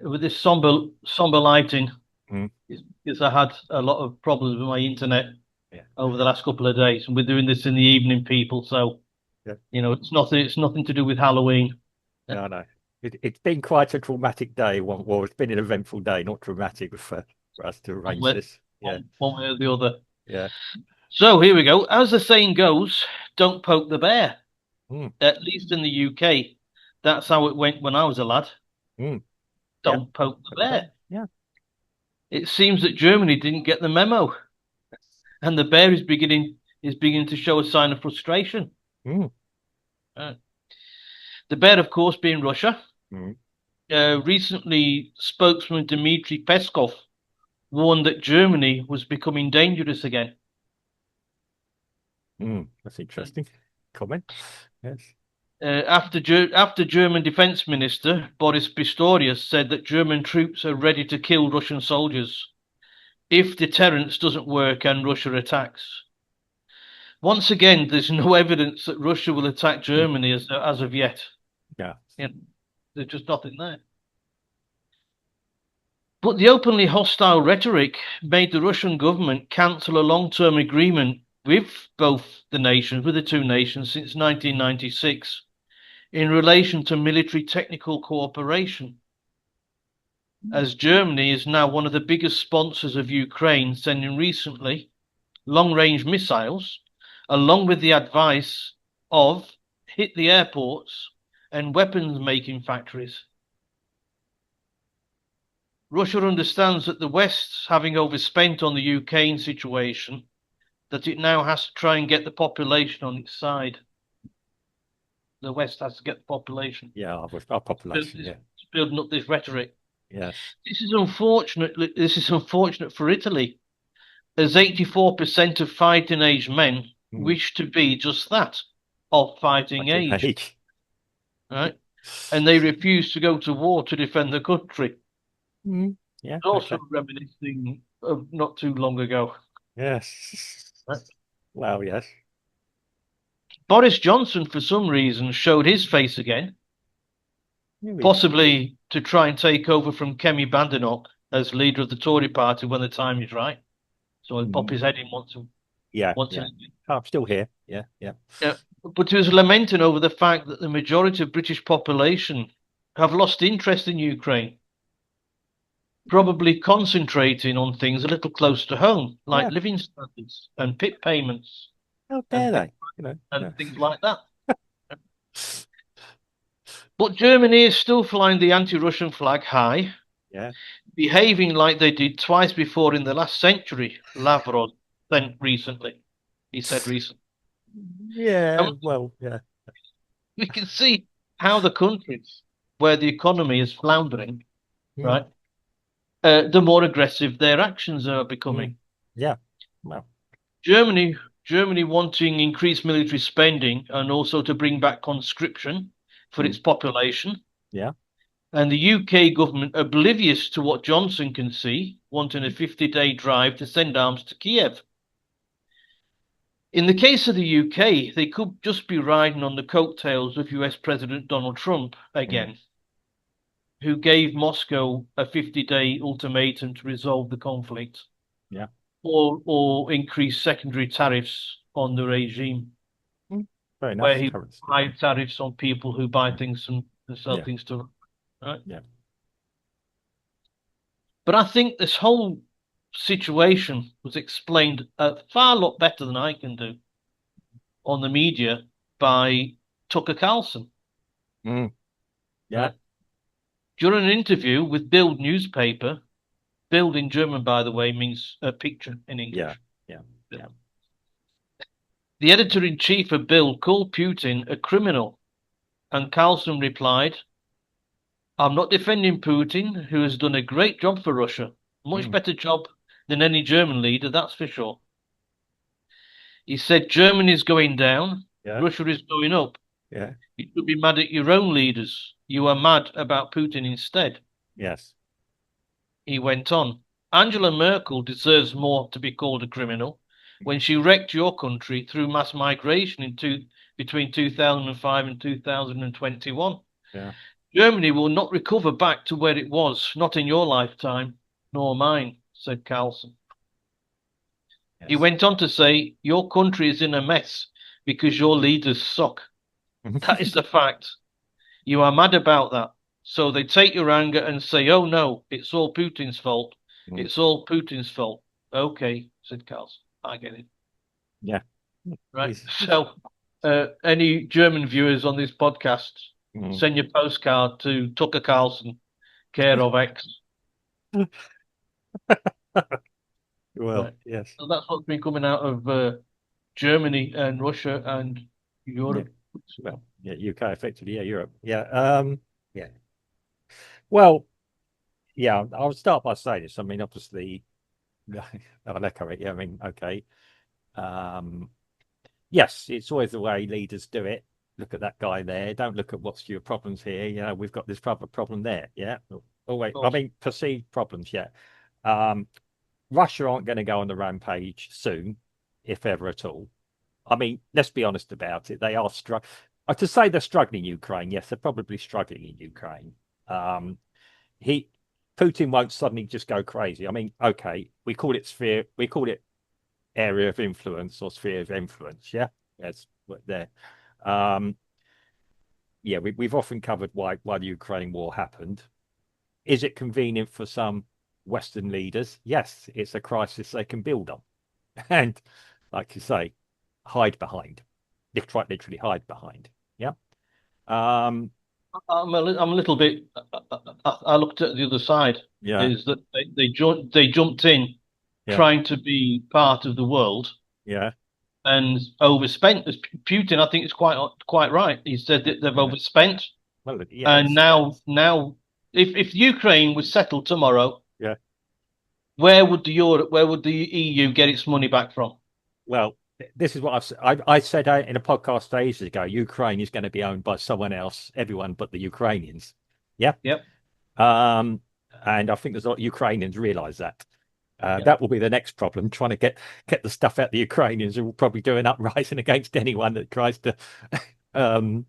with this somber lighting, Mm. because I had a lot of problems with my internet Yeah. over the last couple of days, and we're doing this in the evening, people. So Yeah. it's nothing to do with Halloween. No, no. It's been quite a traumatic day. Well, it's been an eventful day, not traumatic for us to One arrange way, this. Yeah. one way or the other. Yeah. So here we go. As the saying goes, don't poke the bear. Mm. At least in the UK, that's how it went when I was a lad. Mm. Yeah. Don't poke the Like the bear. bear. Yeah. It seems that Germany didn't get the memo, and the bear is beginning to show a sign of frustration. Mm. Uh, the bear, of course, being Russia. Mm. Recently, spokesman Dmitry Peskov warned that Germany was becoming dangerous again. Mm. That's interesting. Comment. Yes. After German Defense Minister Boris Pistorius said that German troops are ready to kill Russian soldiers if deterrence doesn't work and Russia attacks. Once again, there's no evidence that Russia will attack Mm. Germany as of yet. Yeah. You know, there's just nothing there. But the openly hostile rhetoric made the Russian government cancel a long-term agreement with with the two nations since 1996 in relation to military technical cooperation, as Germany is now one of the biggest sponsors of Ukraine, sending recently long-range missiles, along with the advice of hit the airports and weapons-making factories. Russia understands that the West, having overspent on the Ukraine situation, that it now has to try and get the population on its side. The West has to get the population. Yeah. Our population. Yeah. It's building up this rhetoric. Yes. This is unfortunate. This is unfortunate for Italy, as 84% of fighting age men Mm. wish to be just that, of fighting Fighting age, age. right? And they refuse to go to war to defend the country. Mm. Yeah. Also Okay. reminiscing of not too long ago. Yes. Right? Well, yes. Boris Johnson, for some reason, showed his face again, Really. possibly to try and take over from Kemi Badenoch as leader of the Tory party when the time is right. So he'll pop Mm. his head in Yeah. once in. Yeah. Oh, I'm still here. Yeah. Yeah. Yeah, but he was lamenting over the fact that the majority of British population have lost interest in Ukraine, probably concentrating on things a little close to home, like Yeah. living standards and PIP payments How dare and things, they? You know. and Yeah. things like that. But Germany is still flying the anti-Russian flag high, Yeah. behaving like they did twice before in the last century, Lavrov he said recently. Yeah. And Well. Yeah. we can see how the countries where the economy is floundering, Mm. right, the more aggressive their actions are Mm. becoming. Yeah. Well. Germany, Germany wanting increased military spending and also to bring back conscription for Mm. its population, Yeah. and the UK government oblivious to what Johnson can see, wanting a 50-day drive to send arms to Kiev. In the case of the UK, they could just be riding on the coattails of US President Donald Trump Mm. again, who gave Moscow a 50-day ultimatum to resolve the conflict, Yeah. or increase secondary tariffs on the regime, Mm. Fair where enough. he Currency. high tariffs on people who buy Mm. things and sell Yeah. things to them. Right? Yeah. But I think this whole situation was explained a far lot better than I can do on the media by Tucker Carlson. Mm. Yeah. Right? During an interview with Bild newspaper, Bild in German, by the way, means a picture in Yeah. English. Yeah. Yeah. The editor in chief of Bild called Putin a criminal, and Carlson replied, I'm not defending Putin, who has done a great job for Russia. Much Mm. better job than any German leader, that's for sure. He said Germany is going down, Yeah. Russia is going up. Yeah. You should be mad at your own leaders. You are mad about Putin instead. Yes. He went on. Angela Merkel deserves more to be called a criminal when she wrecked your country through mass migration between 2005 and 2021. Yeah. Germany will not recover back to where it was, not in your lifetime, nor mine, said Carlson. He Yes. went on to say, your country is in a mess because your leaders suck. That is the fact. You are mad about that. So they take your anger and say, oh no, it's all Putin's fault. Mm. It's all Putin's fault. Okay, said Carlson. I get it. Yeah. Right. He's, So, any German viewers on this podcast, mm. send your postcard to Tucker Carlson, care of X. Well, Right. yes. So that's what's been coming out of Germany and Russia and Yeah. Europe. Well, yeah, UK effectively, yeah, Europe. Yeah. Yeah. Well, yeah, I'll start by saying this. I mean, obviously, I'll echo it. Yeah, I mean, okay. Um, yes, it's always the way leaders do it. Look at that guy there. Don't look at what's your problems here. We've got this problem there. Yeah. Oh, Of wait. I course. mean, perceived problems. Yeah. Um, Russia aren't going to go on the rampage soon, if ever at all. I mean, let's be honest about it. They are struggling. To say they're struggling in Ukraine, yes, they're probably struggling in Ukraine. Um, he Putin won't suddenly just go crazy. I mean, okay, we call it area of influence or sphere of influence. Yeah, that's what there. Um, yeah, we've often covered why the Ukraine war happened. Is it convenient for some Western leaders? Yes, it's a crisis they can build on, and like you say, hide behind. Quite literally hide behind. Yeah. Um, I'm a little bit. I looked at the other side. yeah, Is that they jumped in yeah, trying to be part of the world yeah, and overspent. As Putin, I think, is quite right. He said that they've yeah. overspent, Well, yeah, and it's now, if Ukraine was settled tomorrow, yeah. where would the EU get its money back from? Well, this is what I said in a podcast ages ago. Ukraine is going to be owned by someone else, everyone but the Ukrainians. Yeah. Yep, Um, and I think there's a lot of Ukrainians realize that. yep. That will be the next problem, trying to get the stuff out the Ukrainians who will probably do an uprising against anyone that tries to um,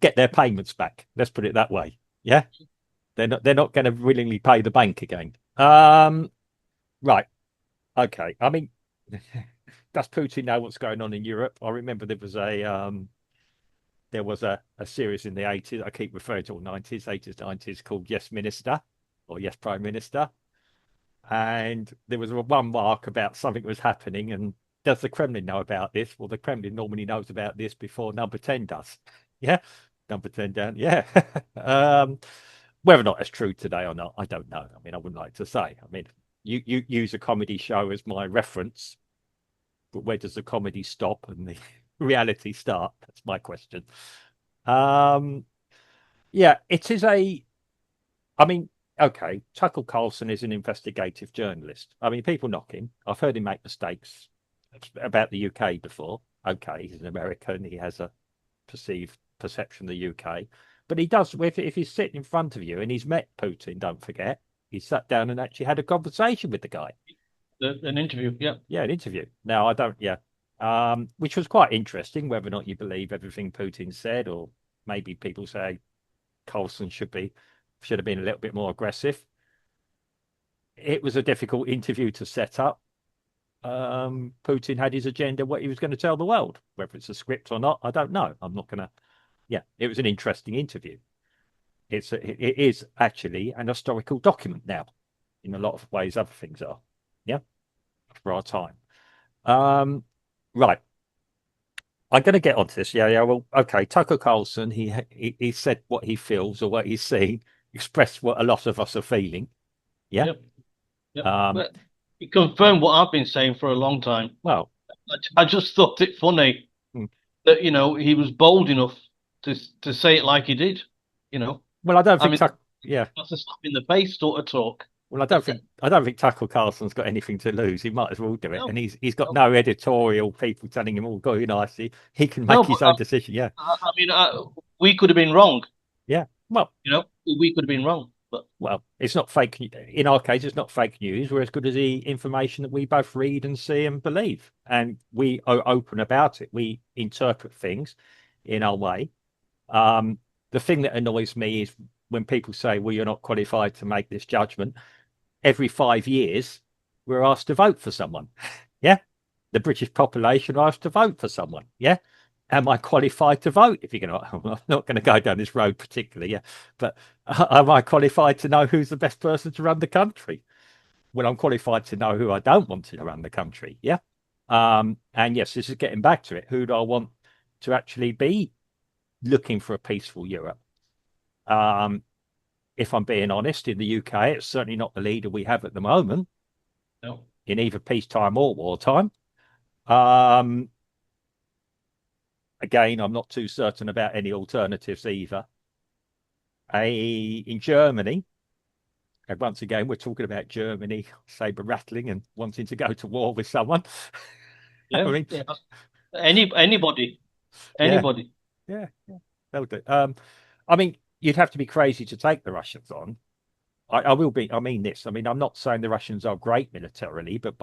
get their payments back. Let's put it that way. Yeah. They're not going to willingly pay the bank again. Right. Okay. I mean, does Putin know what's going on in Europe? I remember there was a series in the 80s. I keep referring to all 90s, 80s, 90s called Yes Minister or Yes Prime Minister. And there was one mark about something was happening. And does the Kremlin know about this? Well, the Kremlin normally knows about this before number 10 does. Yeah. Number 10 down. Yeah. Whether or not it's true today or not, I don't know. I mean, I wouldn't like to say. I mean, you use a comedy show as my reference, but where does the comedy stop and the reality start? That's my question. Um, yeah, it is a. I mean, okay, Tucker Carlson is an investigative journalist. I mean, people knock him. I've heard him make mistakes about the UK before. Okay, he's an American. He has a perceived perception of the UK, but he does. If he's sitting in front of you and he's met Putin, don't forget, he sat down and actually had a conversation with the guy. An interview. Yep. Yeah, an interview. Now I don't. Yeah, which was quite interesting. Whether or not you believe everything Putin said, or maybe people say Colson should have been a little bit more aggressive. It was a difficult interview to set up. Putin had his agenda, what he was going to tell the world. Whether it's a script or not, I don't know. I'm not going to. Yeah, it was an interesting interview. It is actually an historical document now, in a lot of ways. Other things are. Yeah, for our time. Um, right. I'm going to get onto this. Yeah, yeah. Well, okay. Tucker Carlson, he said what he feels or what he's seeing, expressed what a lot of us are feeling. Yeah. Yep. Yep. Um, But it confirmed what I've been saying for a long time. well, I just thought it funny mm, that he was bold enough to say it like he did. You know, well, I don't I think mean, Tucker. Yeah. that's a slap in the face sort of talk. Well, I don't think Tucker Carlson's got anything to lose. He might as well do it, No, and he's got no, no editorial people telling him, "Oh, go, nicely." He can no. make But his own decision. Yeah. we could have been wrong. Yeah. Well, We could have been wrong. But it's not fake. In our case, it's not fake news. We're as good as the information that we both read and see and believe, and we are open about it. We interpret things in our way. Um, the thing that annoys me is when people say, well, you're not qualified to make this judgment. Every 5 years, we're asked to vote for someone. Yeah. The British population are asked to vote for someone. Yeah. Am I qualified to vote? If you're going to, I'm not going to go down this road particularly. Yeah. But am I qualified to know who's the best person to run the country? Well, I'm qualified to know who I don't want to run the country. Yeah. And yes, this is getting back to it. Who do I want to actually be looking for a peaceful Europe? Um, if I'm being honest, in the UK, it's certainly not the leader we have at the moment No. in either peacetime or wartime. Um, again, I'm not too certain about any alternatives either. In Germany, and once again, we're talking about Germany saber rattling and wanting to go to war with someone. I Yeah. mean, Yeah. Anybody. yeah, Anybody. yeah, that'll do. I mean, you'd have to be crazy to take the Russians on. I will be. I mean this. I mean, I'm not saying the Russians are great militarily, but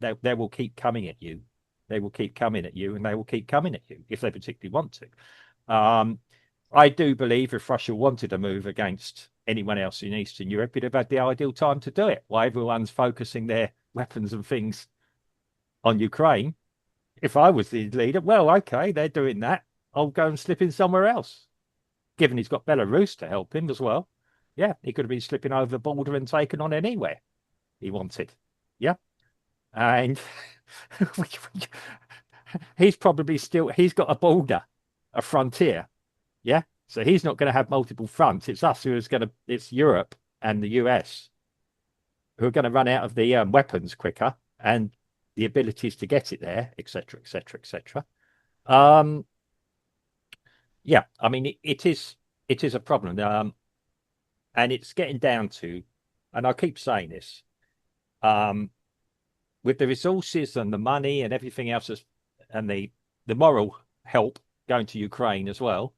they will keep coming at you. They will keep coming at you, and they will keep coming at you if they particularly want to. I do believe if Russia wanted to move against anyone else in Eastern Europe, it'd have had the ideal time to do it. While everyone's focusing their weapons and things on Ukraine, if I was the leader, well, okay, they're doing that. I'll go and slip in somewhere else. Given he's got Belarus to help him as well. Yeah, he could have been slipping over the border and taken on anywhere he wanted. Yeah. And he's probably still, he's got a border, a frontier. Yeah. So he's not going to have multiple fronts. It's us who is going to, it's Europe and the US who are going to run out of the weapons quicker and the abilities to get it there, etc., etc., etc. Yeah, I mean, it is a problem. And it's getting down to, and I keep saying this, um, with the resources and the money and everything else, and the moral help going to Ukraine as well,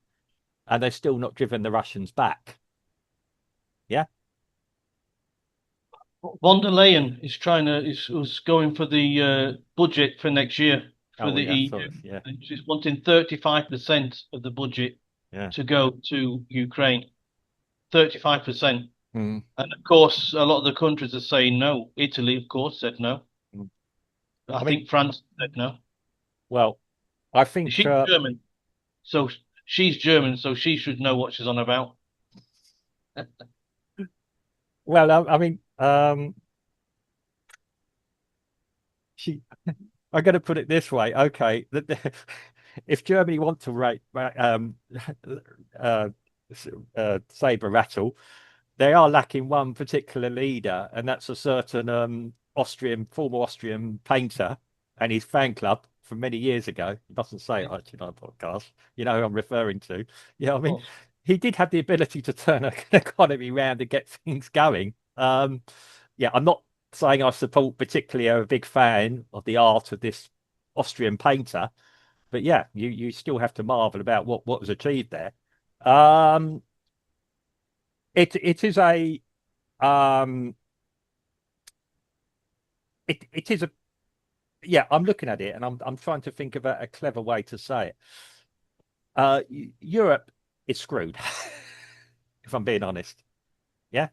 and they're still not driven the Russians back. Yeah. Von der Leyen is trying to is was going for the budget for next year for Oh the yeah. EU, So yeah, and she's wanting 35% of the budget yeah. to go to Ukraine. 35%. Mm. And of course, a lot of the countries are saying no. Italy, of course, said no. Mm. I I mean, think France said no. well, I think She's German, so she's German, so she should know what she's on about. well, I mean, she. I'm going to put it this way. Okay, if Germany want to rate, uh, saber rattle, they are lacking one particular leader, and that's a certain former Austrian painter and his fan club from many years ago. He doesn't say it actually on a podcast. You know who I'm referring to. Yeah, I Of mean, course. he did have the ability to turn an economy around and get things going. Yeah, I'm not saying I support particularly a big fan of the art of this Austrian painter, but yeah, you still have to marvel about what was achieved there. Um, it is a um it is a yeah, I'm looking at it and I'm trying to think of a clever way to say it. Europe is screwed, if I'm being honest. Yeah.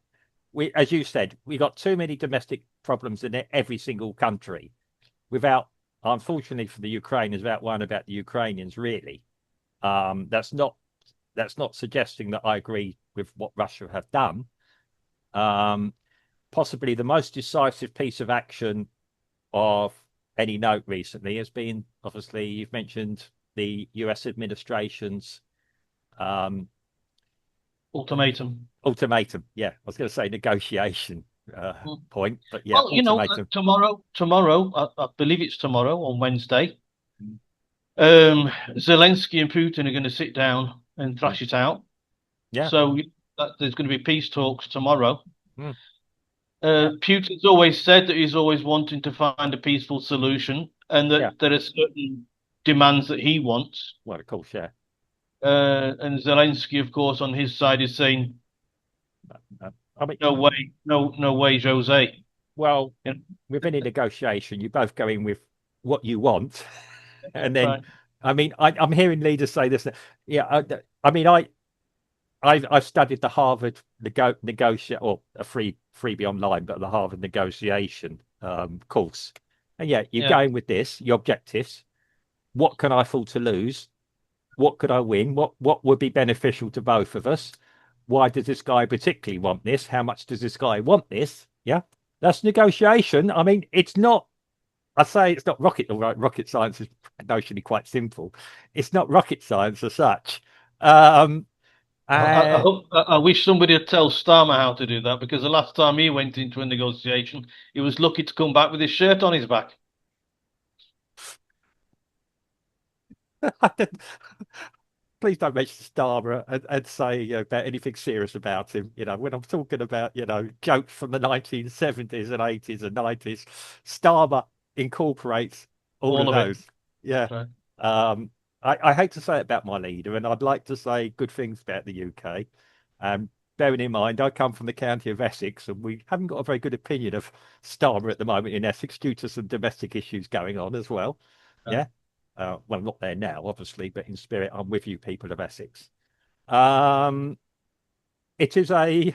We, as you said, we got too many domestic problems in every single country without, unfortunately for the Ukrainians, without one about the Ukrainians, really. That's not suggesting that I agree with what Russia have done. Um, possibly the most decisive piece of action of any note recently has been, obviously, you've mentioned the US administration's um, Ultimatum. ultimatum. Yeah, I was going to say negotiation Mm. point, but yeah, Well, ultimatum. tomorrow, I believe it's tomorrow on Wednesday. Mm. Zelensky and Putin are going to sit down and Mm. thrash it out. Yeah. So there's going to be peace talks tomorrow. Mm. Yeah. Putin's always said that he's always wanting to find a peaceful solution, and Yeah. that there are certain demands that he wants. Well, of course, yeah. And Zelensky, of course, on his side is saying, I mean, "No way, no way, Jose." well, You know, with any negotiation, you both go in with what you want, and that's then, right. I mean, I'm hearing leaders say this. Yeah, I mean, I've studied the Harvard negotiate or a freebie online, but the Harvard negotiation course. And yeah, you're Yeah. going with this, your objectives. What can I afford to lose? What could I win? What would be beneficial to both of us? Why does this guy particularly want this? How much does this guy want this? Yeah, that's negotiation. I mean, it's not. I say it's not rocket. All right, rocket science is notionally quite simple. It's not rocket science as such. Um, I and hope, I wish somebody would tell Starmer how to do that, because the last time he went into a negotiation, he was lucky to come back with his shirt on his back. please don't mention Starmer and say about anything serious about him. When I'm talking about jokes from the 1970s and 80s and 90s, Starmer incorporates all All of of it. those. Yeah. Right. Um, I hate to say it about my leader, and I'd like to say good things about the UK. Um, Bearing in mind, I come from the county of Essex, and we haven't got a very good opinion of Starmer at the moment in Essex due to some domestic issues going on as well. Yeah. Yeah. Well, not there now, obviously, but in spirit, I'm with you, people of Essex. Um, it is a.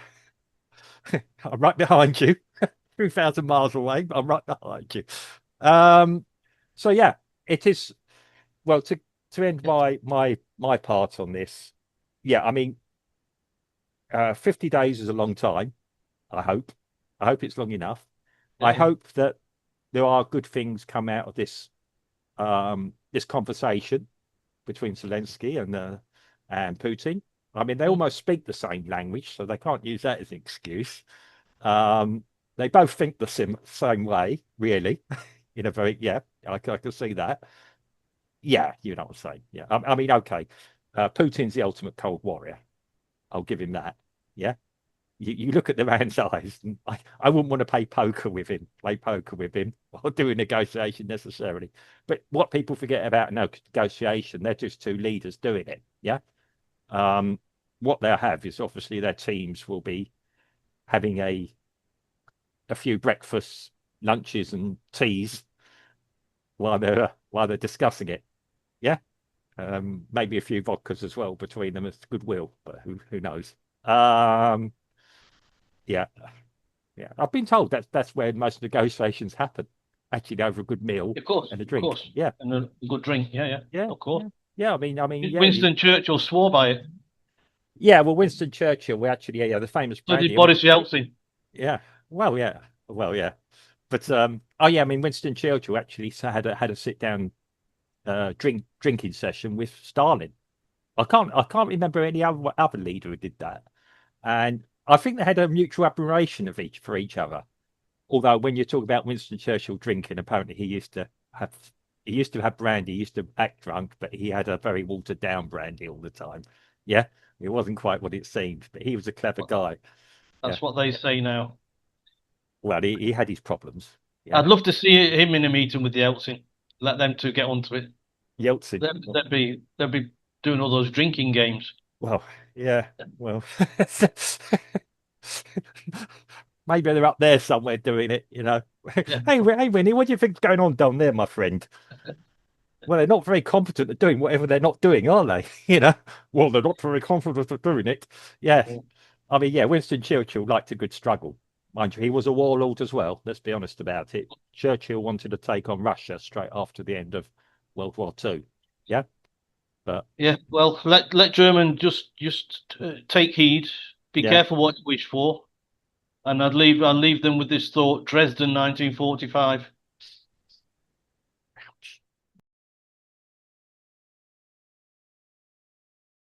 I'm right behind you, 2,000 miles away, but I'm right behind you. Um, so yeah, it is. Well, to end my part on this, yeah, I mean, 50 days is a long time. I hope. I hope it's long enough. I Yeah. hope that there are good things come out of this conversation between Zelensky and Putin. I mean, they Mm. almost speak the same language, so they can't use that as an excuse. Um, they both think the same way, really. In a very yeah, I can see that. Yeah, you know what I'm saying. Yeah, I mean, okay, Putin's the ultimate Cold Warrior. I'll give him that. Yeah, you look at the man's eyes, and I wouldn't want to play poker with him, or do a negotiation necessarily. But what people forget about negotiation, they're just two leaders doing it. Yeah. Um, what they'll have is obviously their teams will be having a few breakfasts, lunches, and teas while they're discussing it. Yeah. Maybe a few vodkas as well between them as goodwill, but who knows? Um, yeah, yeah. I've been told that's where most negotiations happen, actually over a good meal Of course, and a of drink. course. Yeah, And a good drink. Yeah, yeah. yeah, Of course. yeah, yeah. Yeah, Winston Churchill swore by it. yeah. Well, Winston Churchill, we actually, yeah, the famous So did brandy. Boris Yeltsin. Yeah, well, yeah. But oh yeah, I mean, Winston Churchill actually had a sit down drinking session with Stalin. I can't remember any other leader who did that. And I think they had a mutual admiration of each for each other. Although when you talk about Winston Churchill drinking, apparently he used to have brandy, he used to act drunk, but he had a very watered down brandy all the time. Yeah, it wasn't quite what it seemed, but he was a clever guy. Yeah. That's what they say now. Well, he had his problems. Yeah. I'd love to see him in a meeting with Yeltsin. Let them two get onto it. Yeltsin. They'd be doing all those drinking games. Well, yeah. Well, maybe they're up there somewhere doing it. Yeah. Hey, Winnie, what do you think's going on down there, my friend? Well, they're not very competent at doing whatever they're not doing, are they? Well, they're not very confident at doing it. Yeah. I mean, yeah, Winston Churchill liked a good struggle. Mind you, he was a warlord as well. Let's be honest about it. Churchill wanted to take on Russia straight after the end of World War II. Yeah. But Yeah. Well, let German just take heed. Be yeah, careful what you wish for. And I'd leave them with this thought: Dresden, 1945.